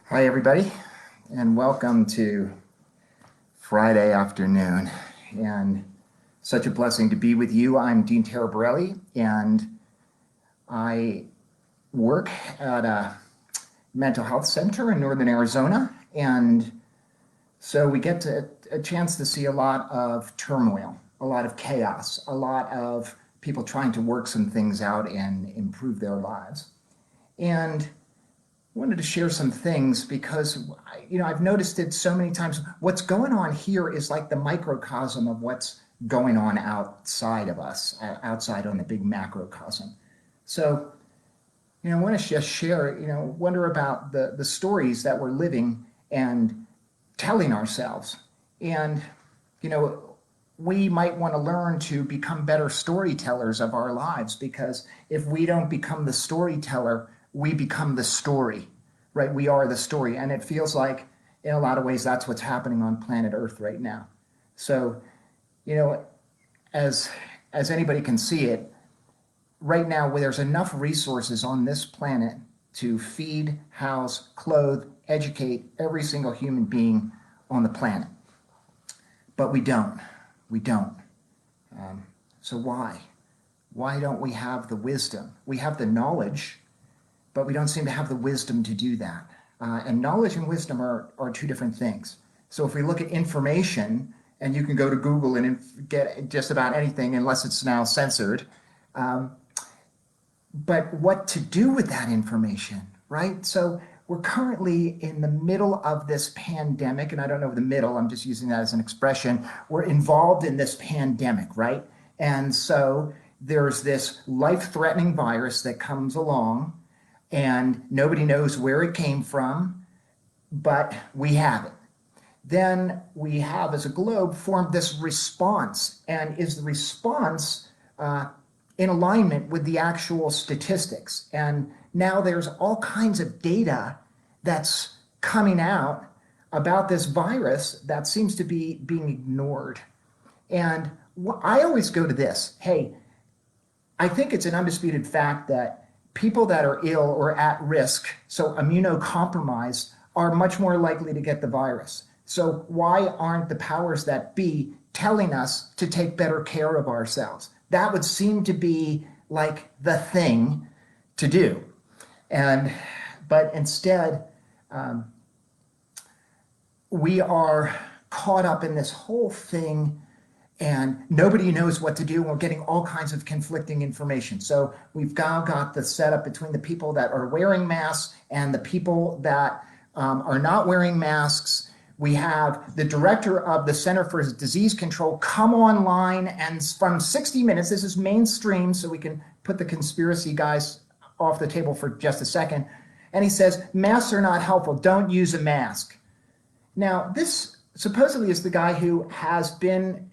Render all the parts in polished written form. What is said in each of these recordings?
Hi, everybody, and welcome to Friday afternoon. And such a blessing to be with you. I'm Dean Taraborelli, and I work at a mental health center in northern Arizona. And so we get a chance to see a lot of turmoil, a lot of chaos, a lot of people trying to work some things out and improve their lives. And wanted to share some things because I've noticed it so many times. What's going on here is like the microcosm of what's going on outside of us, outside on the big macrocosm. So I want to just share, wonder about the stories that we're living and telling ourselves. And we might want to learn to become better storytellers of our lives, because if we don't become the storyteller, we become the story, right? We are the story. And it feels like in a lot of ways that's what's happening on planet Earth right now. So, as anybody can see it, right now where there's enough resources on this planet to feed, house, clothe, educate every single human being on the planet. But we don't. So why? Why don't we have the wisdom? We have the knowledge, but we don't seem to have the wisdom to do that. And knowledge and wisdom are two different things. So if we look at information, and you can go to Google and get just about anything, unless it's now censored, but what to do with that information, right? So we're currently in the middle of this pandemic, and I don't know the middle, I'm just using that as an expression. We're involved in this pandemic, right? And so there's this life-threatening virus that comes along, and nobody knows where it came from, but we have it. Then we have, as a globe, formed this response. And is the response in alignment with the actual statistics? And now there's all kinds of data that's coming out about this virus that seems to be being ignored. And I always go to this. Hey, I think it's an undisputed fact that people that are ill or at risk, so immunocompromised, are much more likely to get the virus. So why aren't the powers that be telling us to take better care of ourselves? That would seem to be like the thing to do. But instead, we are caught up in this whole thing, and nobody knows what to do. We're getting all kinds of conflicting information. So we've now got the setup between the people that are wearing masks and the people that are not wearing masks. We have the director of the Center for Disease Control come online, and from 60 Minutes, this is mainstream, so we can put the conspiracy guys off the table for just a second. And he says, masks are not helpful. Don't use a mask. Now, this supposedly is the guy who has been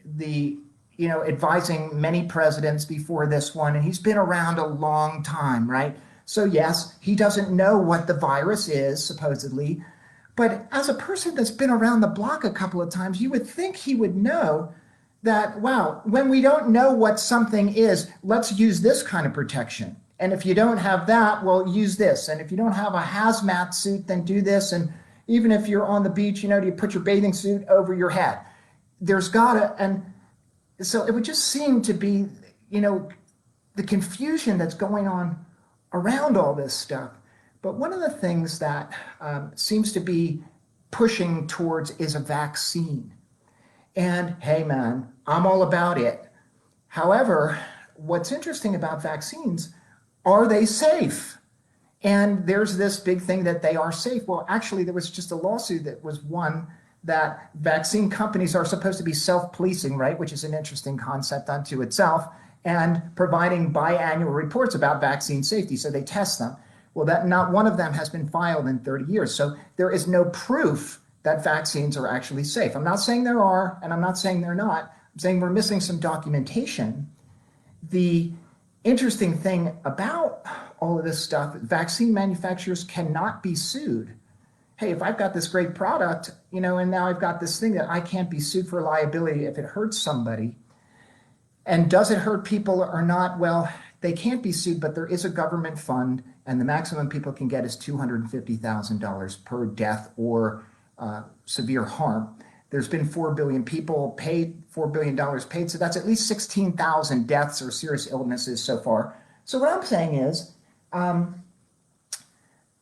advising many presidents before this one, and he's been around a long time, right? So yes, he doesn't know what the virus is, supposedly, but as a person that's been around the block a couple of times, you would think he would know that, wow, when we don't know what something is, let's use this kind of protection. And if you don't have that, well, use this. And if you don't have a hazmat suit, then do this. And even if you're on the beach, do you put your bathing suit over your head? There's gotta, and so it would just seem to be, the confusion that's going on around all this stuff. But one of the things that seems to be pushing towards is a vaccine. And hey, man, I'm all about it. However, what's interesting about vaccines, are they safe? And there's this big thing that they are safe. Well, actually, there was just a lawsuit that was won that vaccine companies are supposed to be self-policing, right? Which is an interesting concept unto itself, and providing biannual reports about vaccine safety. So they test them. Well, that not one of them has been filed in 30 years. So there is no proof that vaccines are actually safe. I'm not saying there are, and I'm not saying they're not. I'm saying we're missing some documentation. The interesting thing about all of this stuff, vaccine manufacturers cannot be sued. Hey, if I've got this great product, and now I've got this thing that I can't be sued for liability if it hurts somebody. And does it hurt people or not? Well, they can't be sued, but there is a government fund, and the maximum people can get is $250,000 per death or severe harm. There's been 4 billion people paid, $4 billion paid, so that's at least 16,000 deaths or serious illnesses so far. So what I'm saying is,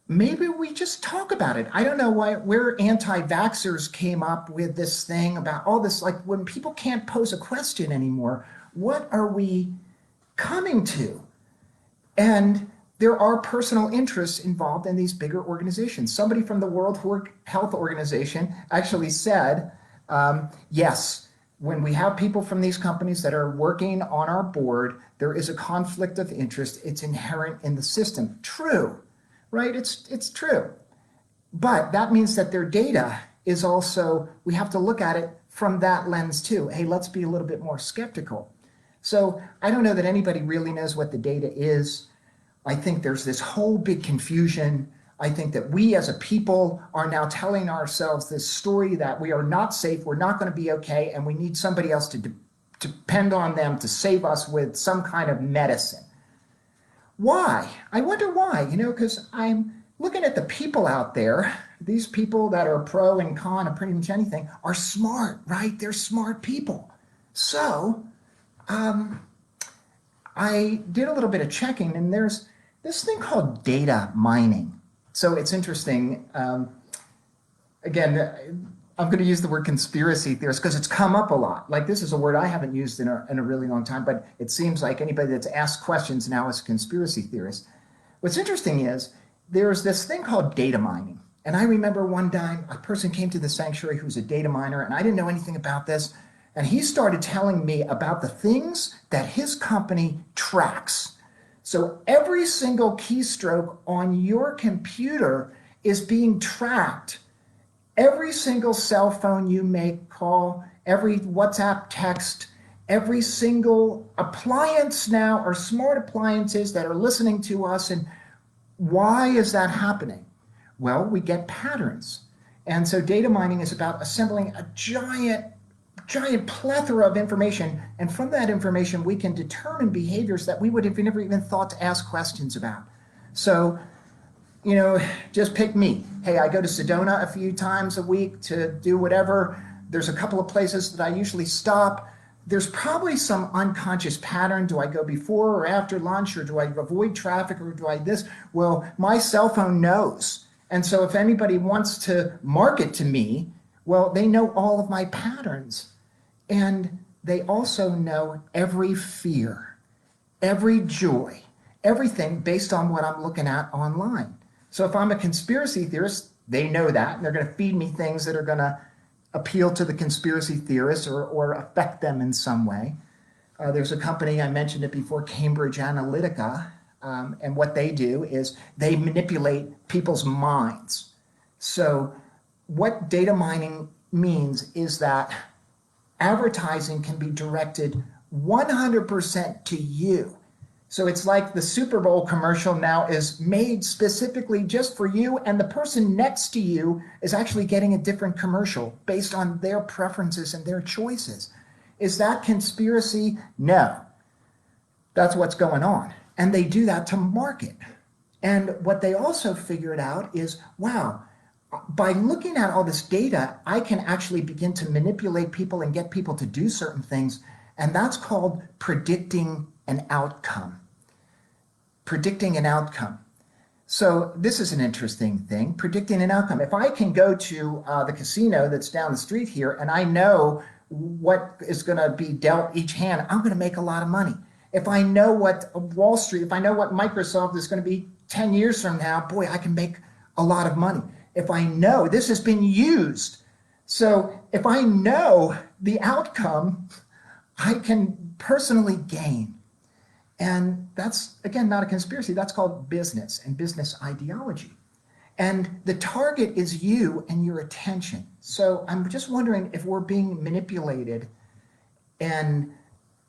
maybe we just talk about it. I don't know where anti-vaxxers came up with this thing about all this, like when people can't pose a question anymore, what are we coming to? And there are personal interests involved in these bigger organizations. Somebody from the World Health Organization actually said, yes, when we have people from these companies that are working on our board, there is a conflict of interest. It's inherent in the system. True, right? It's true. But that means that their data is also, we have to look at it from that lens too. Hey, let's be a little bit more skeptical. So I don't know that anybody really knows what the data is. I think there's this whole big confusion. I think that we as a people are now telling ourselves this story that we are not safe, we're not going to be okay, and we need somebody else to depend on them to save us with some kind of medicine. Why? I wonder why, because I'm looking at the people out there, these people that are pro and con of pretty much anything are smart, right? They're smart people. So I did a little bit of checking, and there's this thing called data mining. So it's interesting. Again, I'm going to use the word conspiracy theorist because it's come up a lot. Like, this is a word I haven't used in a really long time, but it seems like anybody that's asked questions now is a conspiracy theorist. What's interesting is there's this thing called data mining. And I remember one time a person came to the sanctuary who's a data miner, and I didn't know anything about this. And he started telling me about the things that his company tracks. So every single keystroke on your computer is being tracked. Every single cell phone you make call, every WhatsApp text, every single appliance now are smart appliances that are listening to us. And why is that happening? Well, we get patterns. And so data mining is about assembling a giant plethora of information, and from that information we can determine behaviors that we would have never even thought to ask questions about. So, just pick me. Hey, I go to Sedona a few times a week to do whatever. There's a couple of places that I usually stop. There's probably some unconscious pattern. Do I go before or after lunch, or do I avoid traffic, or do I this? Well, my cell phone knows. And so if anybody wants to market to me, well, they know all of my patterns. And they also know every fear, every joy, everything based on what I'm looking at online. So if I'm a conspiracy theorist, they know that, and they're going to feed me things that are going to appeal to the conspiracy theorists or affect them in some way. There's a company, I mentioned it before, Cambridge Analytica, and what they do is they manipulate people's minds. So what data mining means is that advertising can be directed 100% to you. So it's like the Super Bowl commercial now is made specifically just for you, and the person next to you is actually getting a different commercial based on their preferences and their choices. Is that conspiracy? No. That's what's going on. And they do that to market. And what they also figured out is, wow, by looking at all this data, I can actually begin to manipulate people and get people to do certain things. And that's called predicting an outcome. Predicting an outcome. So this is an interesting thing, predicting an outcome. If I can go to the casino that's down the street here and I know what is going to be dealt each hand, I'm going to make a lot of money. If I know what Wall Street, if I know what Microsoft is going to be 10 years from now, boy, I can make a lot of money. If I know this has been used. So if I know the outcome, I can personally gain. And that's, again, not a conspiracy. That's called business and business ideology. And the target is you and your attention. So I'm just wondering if we're being manipulated, and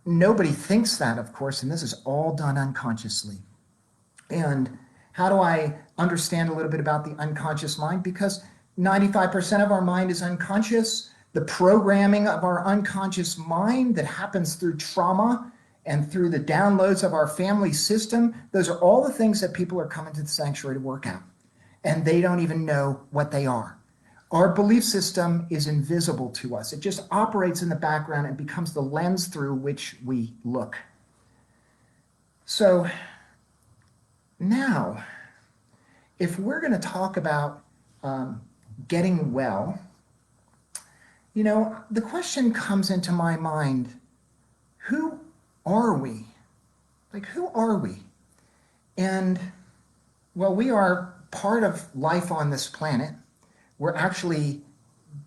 nobody thinks that, of course, and this is all done unconsciously. And how do I understand a little bit about the unconscious mind? Because 95% of our mind is unconscious. The programming of our unconscious mind that happens through trauma and through the downloads of our family system, those are all the things that people are coming to the sanctuary to work out. And they don't even know what they are. Our belief system is invisible to us. It just operates in the background and becomes the lens through which we look. So now, if we're going to talk about getting well, you know, the question comes into my mind, who are we? Like, who are we? And, well, we are part of life on this planet. We're actually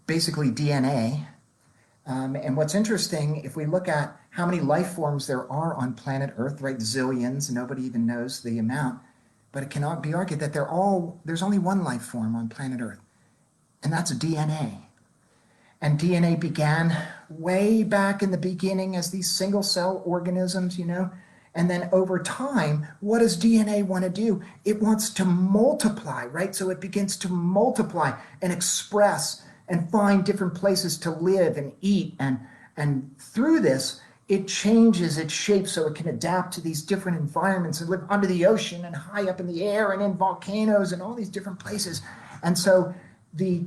basically DNA. And what's interesting, if we look at how many life forms there are on planet Earth, right, zillions, nobody even knows the amount, but it cannot be argued that there's only one life form on planet Earth, and that's DNA. And DNA began way back in the beginning as these single cell organisms, you know, and then over time, what does DNA want to do? It wants to multiply, right? So it begins to multiply and express and find different places to live and eat. And through this, it changes its shape so it can adapt to these different environments and live under the ocean and high up in the air and in volcanoes and all these different places. And so the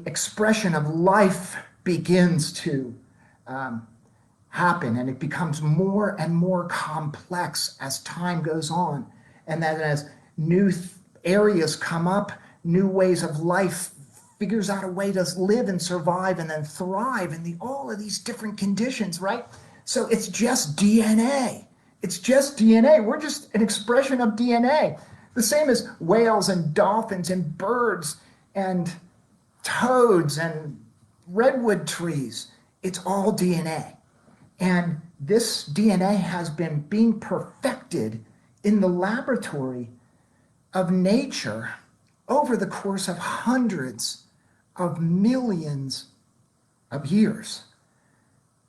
expression of life begins to happen, and it becomes more and more complex as time goes on. And then as new areas come up, new ways of life figures out a way to live and survive and then thrive in all of these different conditions, right? So it's just DNA. It's just DNA. We're just an expression of DNA. The same as whales and dolphins and birds and toads and redwood trees. It's all DNA. And this DNA has been being perfected in the laboratory of nature over the course of hundreds of millions of years.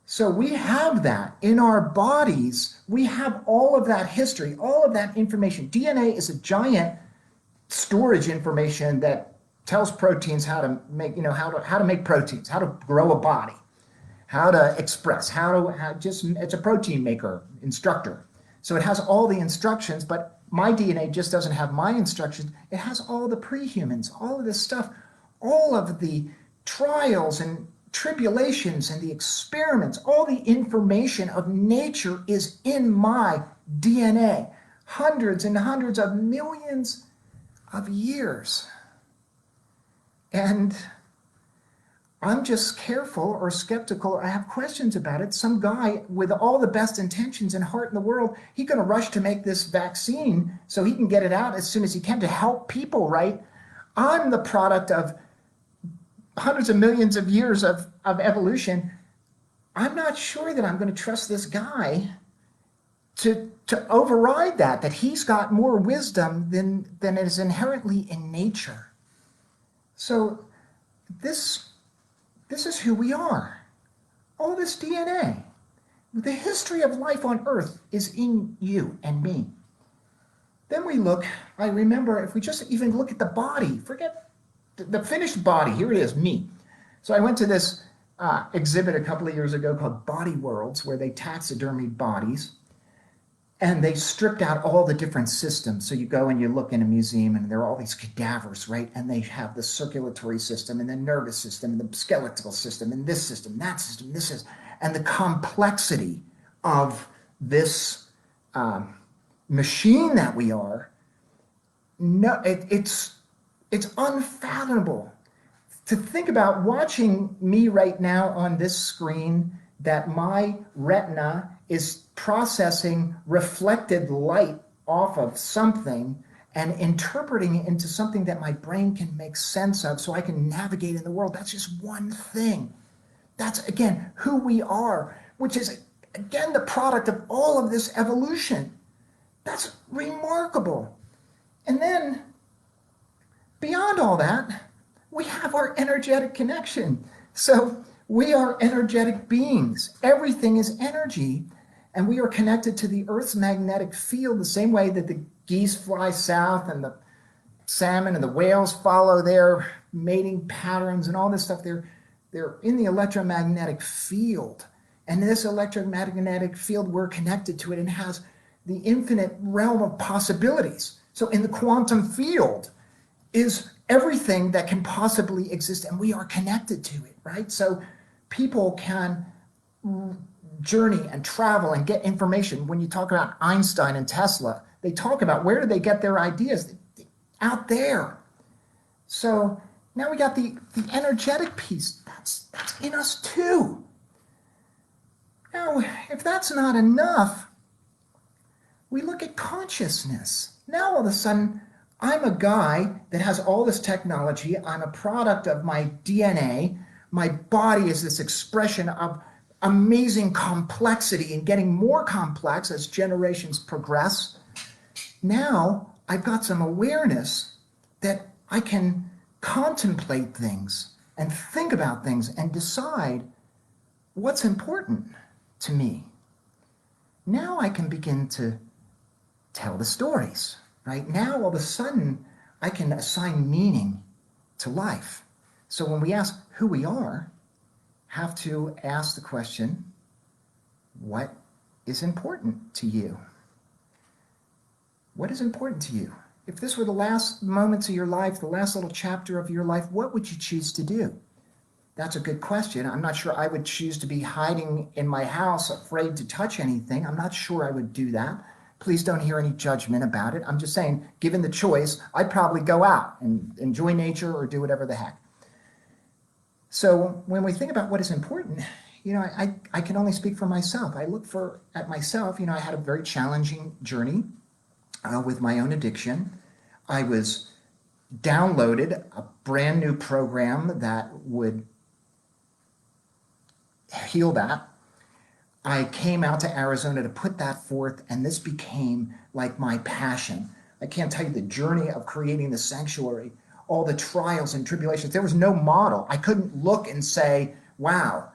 So we have that in our bodies. We have all of that history, all of that information. DNA is a giant storage information that tells proteins how to make, you know, how to make proteins, how to grow a body, how to express, it's a protein maker, instructor. So it has all the instructions, but my DNA just doesn't have my instructions. It has all the prehumans, all of this stuff, all of the trials and tribulations and the experiments, all the information of nature is in my DNA. Hundreds and hundreds of millions of years. And I'm just careful or skeptical, or I have questions about it. Some guy with all the best intentions and heart in the world, he's going to rush to make this vaccine so he can get it out as soon as he can to help people, right? I'm the product of hundreds of millions of years of evolution. I'm not sure that I'm going to trust this guy to override that he's got more wisdom than is inherently in nature. So this is who we are. All this DNA. The history of life on Earth is in you and me. Then we look, I remember, if we just even look at the body, forget the finished body, here it is, me. So I went to this exhibit a couple of years ago called Body Worlds, where they taxidermied bodies. And they stripped out all the different systems. So you go and you look in a museum and there are all these cadavers, right? And they have the circulatory system and the nervous system and the skeletal system and this system, that system, this is. And the complexity of this machine that we are, it's unfathomable. To think about watching me right now on this screen, that my retina is processing reflected light off of something and interpreting it into something that my brain can make sense of so I can navigate in the world. That's just one thing. That's, again, who we are, which is, again, the product of all of this evolution. That's remarkable. And then, beyond all that, we have our energetic connection. So we are energetic beings. Everything is energy. And we are connected to the Earth's magnetic field the same way that the geese fly south and the salmon and the whales follow their mating patterns and all this stuff. They're in the electromagnetic field. And this electromagnetic field, we're connected to it and has the infinite realm of possibilities. So in the quantum field is everything that can possibly exist, and we are connected to it, right? So people can journey and travel and get information. When you talk about Einstein and Tesla, they talk about where do they get their ideas? Out there. So now we got the energetic piece. That's in us too. Now, if that's not enough, we look at consciousness. Now all of a sudden, I'm a guy that has all this technology. I'm a product of my DNA. My body is this expression of amazing complexity and getting more complex as generations progress. Now I've got some awareness that I can contemplate things and think about things and decide what's important to me. Now I can begin to tell the stories, right? Now all of a sudden I can assign meaning to life. So when we ask who we are, have to ask the question, what is important to you? What is important to you? If this were the last moments of your life, the last little chapter of your life, what would you choose to do? That's a good question. I'm not sure I would choose to be hiding in my house, afraid to touch anything. I'm not sure I would do that. Please don't hear any judgment about it. I'm just saying, given the choice, I'd probably go out and enjoy nature or do whatever the heck. So when we think about what is important, I can only speak for myself. I look at myself. I had a very challenging journey with my own addiction. I was downloaded a brand new program that would heal that. I came out to Arizona to put that forth, and this became like my passion. I can't tell you the journey of creating the sanctuary, all the trials and tribulations. There was no model. I couldn't look and say, wow,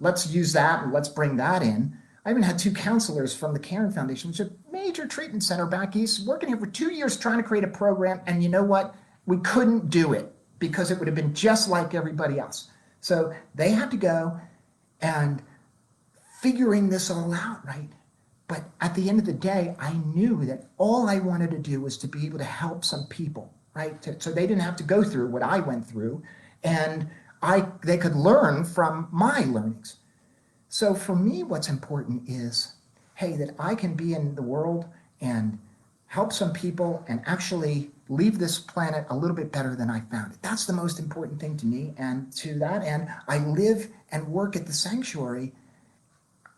let's use that and let's bring that in. I even had 2 counselors from the Cairn Foundation, which is a major treatment center back east, working here for 2 years trying to create a program. And you know what? We couldn't do it because it would have been just like everybody else. So they had to go and figuring this all out, right? But at the end of the day, I knew that all I wanted to do was to be able to help some people, right? So they didn't have to go through what I went through, and they could learn from my learnings. So for me, what's important is, hey, that I can be in the world and help some people and actually leave this planet a little bit better than I found it. That's the most important thing to me. And to that end, I live and work at the sanctuary.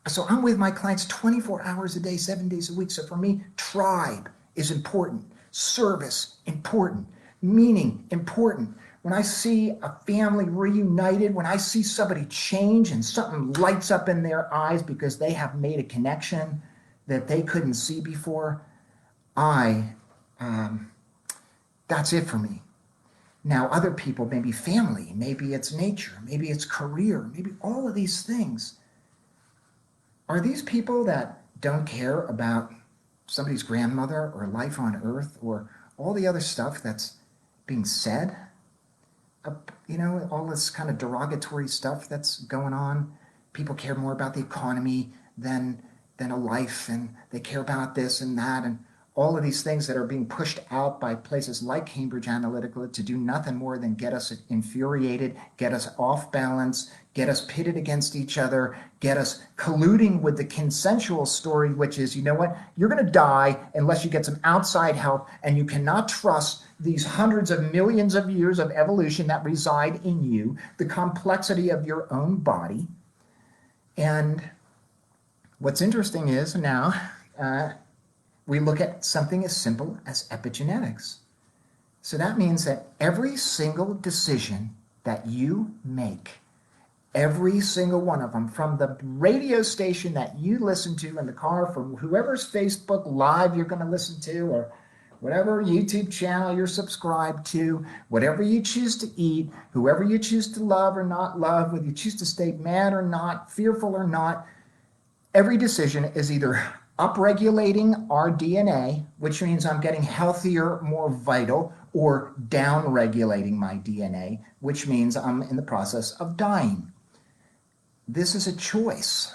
So I'm with my clients 24 hours a day, 7 days a week. So for me, tribe is important. Service, important. Meaning, important. When I see a family reunited, when I see somebody change and something lights up in their eyes because they have made a connection that they couldn't see before, that's it for me. Now, other people, maybe family, maybe it's nature, maybe it's career, maybe all of these things. Are these people that don't care about somebody's grandmother or life on earth or all the other stuff that's being said? All this kind of derogatory stuff that's going on. People care more about the economy than a life, and they care about this and that, and all of these things that are being pushed out by places like Cambridge Analytica to do nothing more than get us infuriated, get us off balance, get us pitted against each other, get us colluding with the consensual story, which is, you know what, you're going to die unless you get some outside help, and you cannot trust these hundreds of millions of years of evolution that reside in you, the complexity of your own body. And what's interesting is now we look at something as simple as epigenetics. So that means that every single decision that you make, every single one of them, from the radio station that you listen to in the car, from whoever's Facebook Live you're going to listen to, or whatever YouTube channel you're subscribed to, whatever you choose to eat, whoever you choose to love or not love, whether you choose to stay mad or not, fearful or not, every decision is either upregulating our DNA, which means I'm getting healthier, more vital, or downregulating my DNA, which means I'm in the process of dying. This is a choice.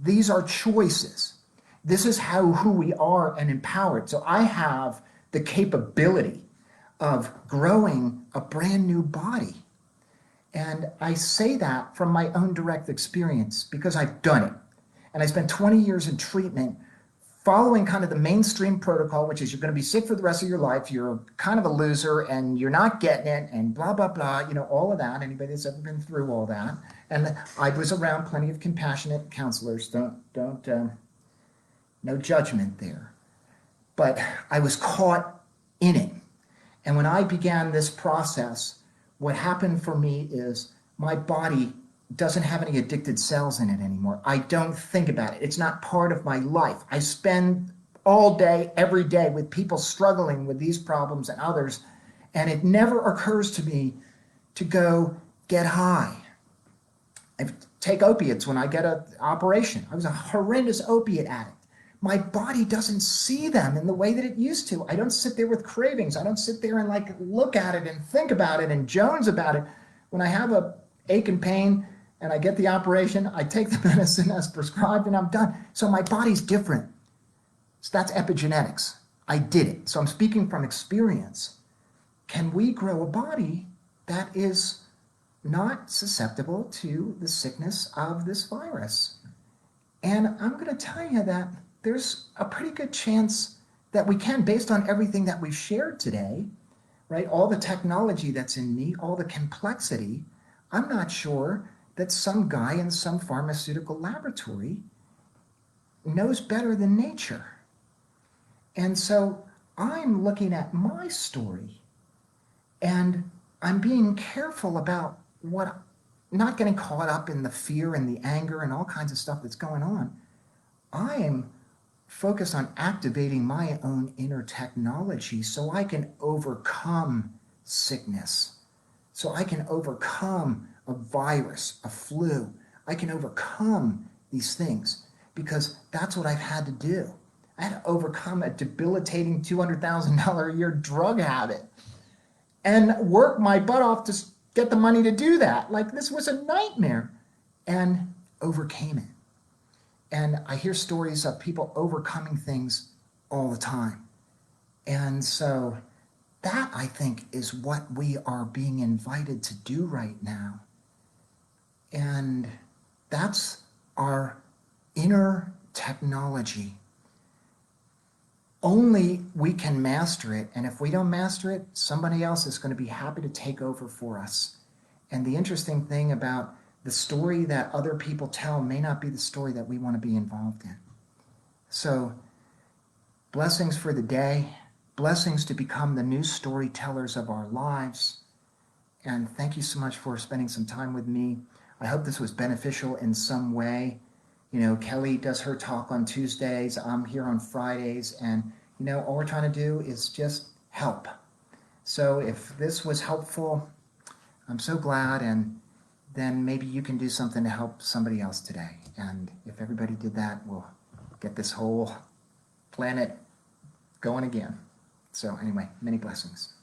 These are choices. This is who we are and empowered. So I have the capability of growing a brand new body. And I say that from my own direct experience because I've done it. And I spent 20 years in treatment following kind of the mainstream protocol, which is you're going to be sick for the rest of your life. You're kind of a loser and you're not getting it and blah, blah, blah, all of that. Anybody that's ever been through all that. And I was around plenty of compassionate counselors. No judgment there. But I was caught in it. And when I began this process, what happened for me is my body doesn't have any addicted cells in it anymore. I don't think about it. It's not part of my life. I spend all day, every day with people struggling with these problems and others, and it never occurs to me to go get high. I take opiates when I get an operation. I was a horrendous opiate addict. My body doesn't see them in the way that it used to. I don't sit there with cravings. I don't sit there and look at it and think about it and jones about it. When I have a ache and pain and I get the operation, I take the medicine as prescribed and I'm done. So my body's different. So that's epigenetics. I did it. So I'm speaking from experience. Can we grow a body that is not susceptible to the sickness of this virus? And I'm going to tell you that there's a pretty good chance that we can, based on everything that we've shared today, right? All the technology that's in me, all the complexity. I'm not sure that some guy in some pharmaceutical laboratory knows better than nature. And so I'm looking at my story and I'm being careful about not getting caught up in the fear and the anger and all kinds of stuff that's going on. I am focused on activating my own inner technology so I can overcome sickness, so I can overcome a virus, a flu. I can overcome these things because that's what I've had to do. I had to overcome a debilitating $200,000 a year drug habit and work my butt off to get the money to do that. This was a nightmare, and overcame it. And I hear stories of people overcoming things all the time. And so that, I think, is what we are being invited to do right now. And that's our inner technology. Only we can master it. And if we don't master it, somebody else is going to be happy to take over for us. And the interesting thing about the story that other people tell may not be the story that we want to be involved in. So, blessings for the day, blessings to become the new storytellers of our lives. And thank you so much for spending some time with me. I hope this was beneficial in some way. Kelly does her talk on Tuesdays. I'm here on Fridays. And, all we're trying to do is just help. So if this was helpful, I'm so glad. And then maybe you can do something to help somebody else today. And if everybody did that, we'll get this whole planet going again. So anyway, many blessings.